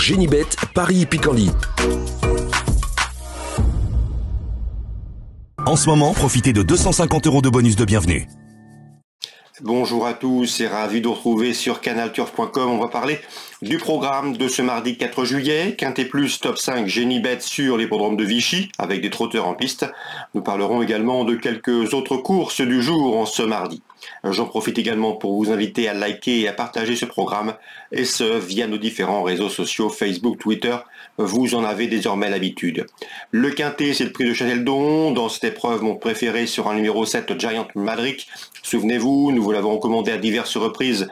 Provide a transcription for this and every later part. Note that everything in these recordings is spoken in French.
Génibet, Paris-Picanly. En ce moment, profitez de 250 € de bonus de bienvenue. Bonjour à tous et ravi de vous retrouver sur canalturf.com. On va parler du programme de ce mardi 4 juillet. Quintet Plus top 5 Génibet sur l'hippodrome de Vichy avec des trotteurs en piste. Nous parlerons également de quelques autres courses du jour en ce mardi. J'en profite également pour vous inviter à liker et à partager ce programme, et ce via nos différents réseaux sociaux, Facebook, Twitter, vous en avez désormais l'habitude. Le quintet, c'est le prix de Châteldon. Dans cette épreuve, mon préféré sera un numéro 7, Giant Madrick. Souvenez-vous, nous vous l'avons recommandé à diverses reprises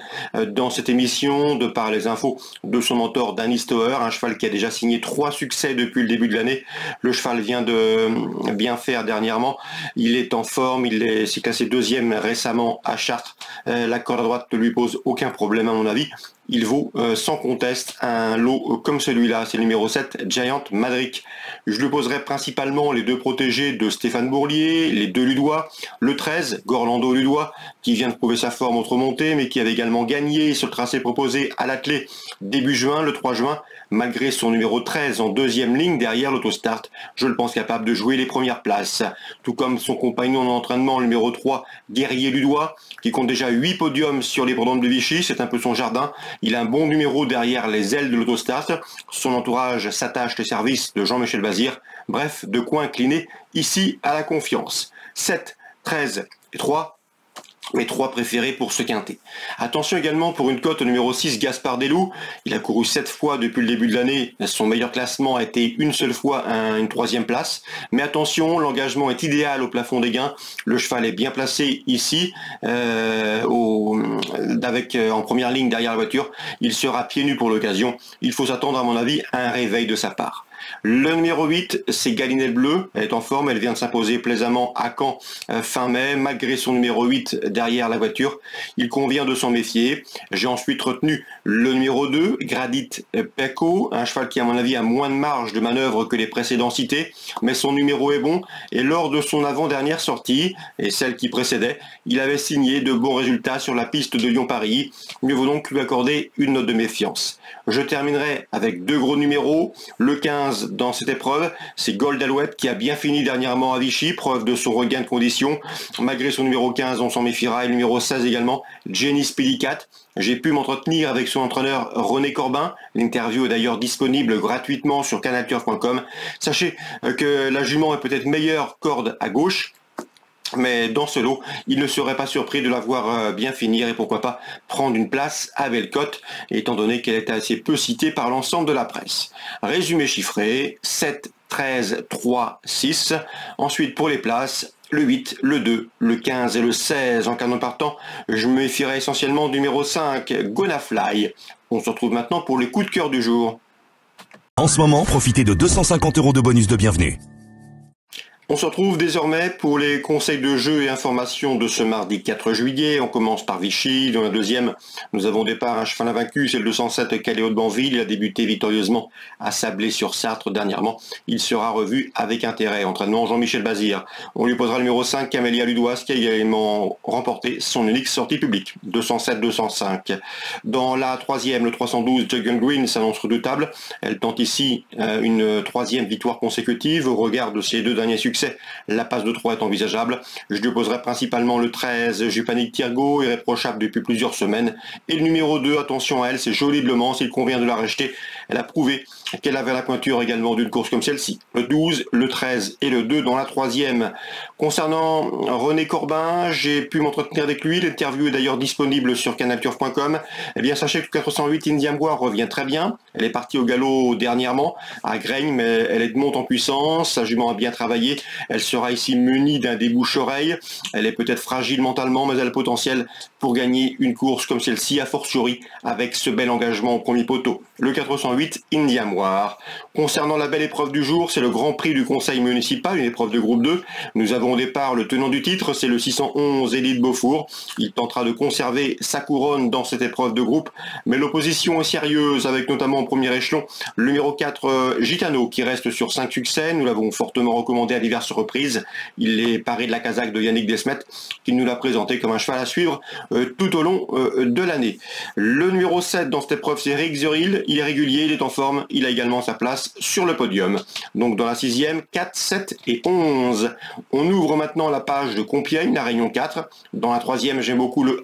dans cette émission, de par les infos de son mentor Danny Stoer, un cheval qui a déjà signé 3 succès depuis le début de l'année. Le cheval vient de bien faire dernièrement, il est en forme, il s'est classé 2e récemment à Chartres. La corde à droite ne lui pose aucun problème à mon avis. Il vaut sans conteste un lot comme celui-là, c'est le numéro 7, Giant Madrick. Je lui poserai principalement les 2 protégés de Stéphane Bourlier, les 2 Ludois, le 13, Gorlando Ludois, qui vient de prouver sa forme autre montée, mais qui avait également gagné sur le tracé proposé à l'attelé début juin, le 3 juin, malgré son numéro 13 en 2e ligne derrière l'autostart. Je le pense capable de jouer les premières places, tout comme son compagnon d'entraînement, le numéro 3, Guerrier Ludois, qui compte déjà 8 podiums sur les l'hippodrome de Vichy, c'est un peu son jardin. Il a un bon numéro derrière les ailes de l'autostart. Son entourage s'attache les services de Jean-Michel Bazir. Bref, de quoi incliner ici à la confiance. 7, 13 et 3. Mes 3 préférés pour ce quintet. Attention également pour une cote au numéro 6, Gaspard Delou. Il a couru 7 fois depuis le début de l'année. Son meilleur classement a été une seule fois une 3e place. Mais attention, l'engagement est idéal au plafond des gains. Le cheval est bien placé ici, en première ligne derrière la voiture. Il sera pieds nus pour l'occasion. Il faut s'attendre à mon avis à un réveil de sa part. Le numéro 8, c'est Galinelle Bleu. Elle est en forme, elle vient de s'imposer plaisamment à Caen fin mai, malgré son numéro 8 derrière la voiture. Il convient de s'en méfier. J'ai ensuite retenu le numéro 2, Gradit Pecco, un cheval qui à mon avis a moins de marge de manœuvre que les précédents cités, mais son numéro est bon, et lors de son avant-dernière sortie, et celle qui précédait, il avait signé de bons résultats sur la piste de Lyon-Paris. Mieux vaut donc lui accorder une note de méfiance. Je terminerai avec 2 gros numéros. Le 15 dans cette épreuve, c'est Gold Alouette qui a bien fini dernièrement à Vichy, preuve de son regain de condition. Malgré son numéro 15, on s'en méfiera, et le numéro 16 également, Jenny Spillicat. J'ai pu m'entretenir avec son entraîneur René Corbin. L'interview est d'ailleurs disponible gratuitement sur canalturf.com. Sachez que la jument est peut-être meilleure corde à gauche, mais dans ce lot, il ne serait pas surpris de la voir bien finir et pourquoi pas prendre une place à Bellecote, étant donné qu'elle était assez peu citée par l'ensemble de la presse. Résumé chiffré, 7, 13, 3, 6. Ensuite pour les places, le 8, le 2, le 15 et le 16. En canon partant, je me méfierai essentiellement du numéro 5, Gonafly. On se retrouve maintenant pour les coups de cœur du jour. En ce moment, profitez de 250 € de bonus de bienvenue. On se retrouve désormais pour les conseils de jeu et informations de ce mardi 4 juillet. On commence par Vichy. Dans la deuxième, nous avons au départ un cheval invaincu, c'est le 207 Caléo de Banville. Il a débuté victorieusement à Sablé-sur-Sarthe dernièrement. Il sera revu avec intérêt. Entraînement Jean-Michel Bazir. On lui posera le numéro 5, Camélia Ludoise, qui a également remporté son unique sortie publique. 207-205. Dans la troisième, le 312 Juggle Green s'annonce redoutable. Elle tente ici une 3e victoire consécutive. Au regard de ses 2 derniers succès, la passe de 3 est envisageable. Je lui poserai principalement le 13, Jupanic Thiergo, irréprochable depuis plusieurs semaines. Et le numéro 2, attention à elle, c'est Jolie de Le Mans, s'il convient de la racheter. Elle a prouvé qu'elle avait la pointure également d'une course comme celle-ci. Le 12, le 13 et le 2 dans la 3e. Concernant René Corbin, j'ai pu m'entretenir avec lui. L'interview est d'ailleurs disponible sur canalturf.com. Eh bien, sachez que 408 Indian Bois revient très bien. Elle est partie au galop dernièrement à Graigne, mais elle est de monte en puissance. Sa jument a bien travaillé. Elle sera ici munie d'un débouche-oreille. Elle est peut-être fragile mentalement, mais elle a le potentiel pour gagner une course comme celle-ci, a fortiori avec ce bel engagement au premier poteau. Le 408 Indian Bois. victoire. Concernant la belle épreuve du jour, c'est le Grand Prix du Conseil municipal, une épreuve de groupe 2. Nous avons au départ le tenant du titre, c'est le 611 Élite Beaufour. Il tentera de conserver sa couronne dans cette épreuve de groupe, mais l'opposition est sérieuse, avec notamment en premier échelon le numéro 4 Gitano, qui reste sur 5 succès. Nous l'avons fortement recommandé à diverses reprises. Il est paré de la casaque de Yannick Desmet, qui nous l'a présenté comme un cheval à suivre tout au long de l'année. Le numéro 7 dans cette épreuve, c'est Rick Zuril. Il est régulier, il est en forme, il a également sa place sur le podium. Donc dans la 6e, 4, 7 et 11. On ouvre maintenant la page de Compiègne, la Réunion 4. Dans la 3e, j'aime beaucoup le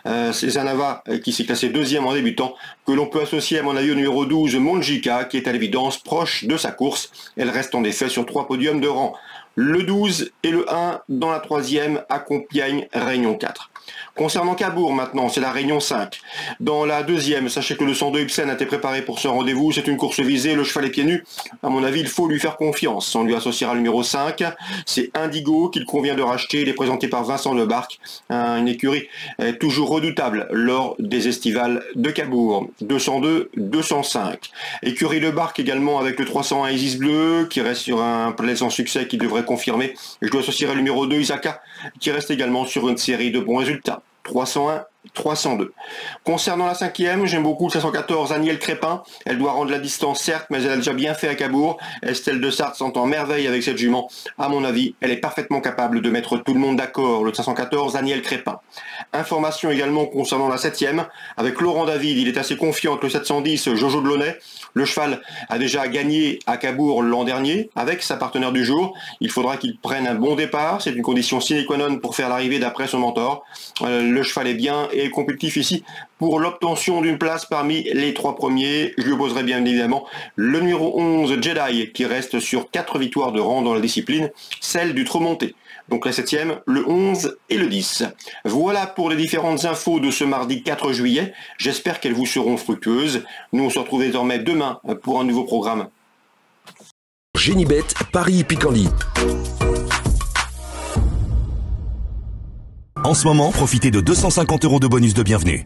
1, c'est Zanava qui s'est classé 2e en débutant, que l'on peut associer à mon avis au numéro 12, Monjika, qui est à l'évidence proche de sa course. Elle reste en effet sur 3 podiums de rang. Le 12 et le 1 dans la 3e à Compiègne, Réunion 4. Concernant Cabourg maintenant, c'est la Réunion 5. Dans la 2e, sachez que le 102 Ibsen a été préparé pour ce rendez-vous. C'est une course visée, le cheval est pieds nus. À mon avis, il faut lui faire confiance. On lui associera le numéro 5. C'est Indigo qu'il convient de racheter. Il est présenté par Vincent Lebarque. Une écurie toujours redoutable lors des estivales de Cabourg. 202, 205. Écurie Lebarque également avec le 301 Isis Bleu qui reste sur un plaisant succès qui devrait confirmer. Je dois associer le numéro 2 Isaka qui reste également sur une série de bons résultats. 301, 302. Concernant la 5e, j'aime beaucoup le 514 Aniel Crépin. Elle doit rendre la distance certes, mais elle a déjà bien fait à Cabourg. Estelle de Sarthe s'entend merveille avec cette jument. À mon avis, elle est parfaitement capable de mettre tout le monde d'accord. Le 514 Aniel Crépin. Information également concernant la 7e, avec Laurent David, il est assez confiant que le 710 Jojo de Launay. Le cheval a déjà gagné à Cabourg l'an dernier avec sa partenaire du jour. Il faudra qu'il prenne un bon départ. C'est une condition sine qua non pour faire l'arrivée d'après son mentor. Le cheval est bien et compétitif ici pour l'obtention d'une place parmi les 3 premiers. Je lui opposerai bien évidemment le numéro 11 Jedi qui reste sur 4 victoires de rang dans la discipline, celle du trot monté. Donc la 7e, le 11 et le 10. Voilà pour les différentes infos de ce mardi 4 juillet. J'espère qu'elles vous seront fructueuses. Nous on se retrouve désormais demain pour un nouveau programme. Génibet, Paris Picardie. En ce moment, profitez de 250 € de bonus de bienvenue.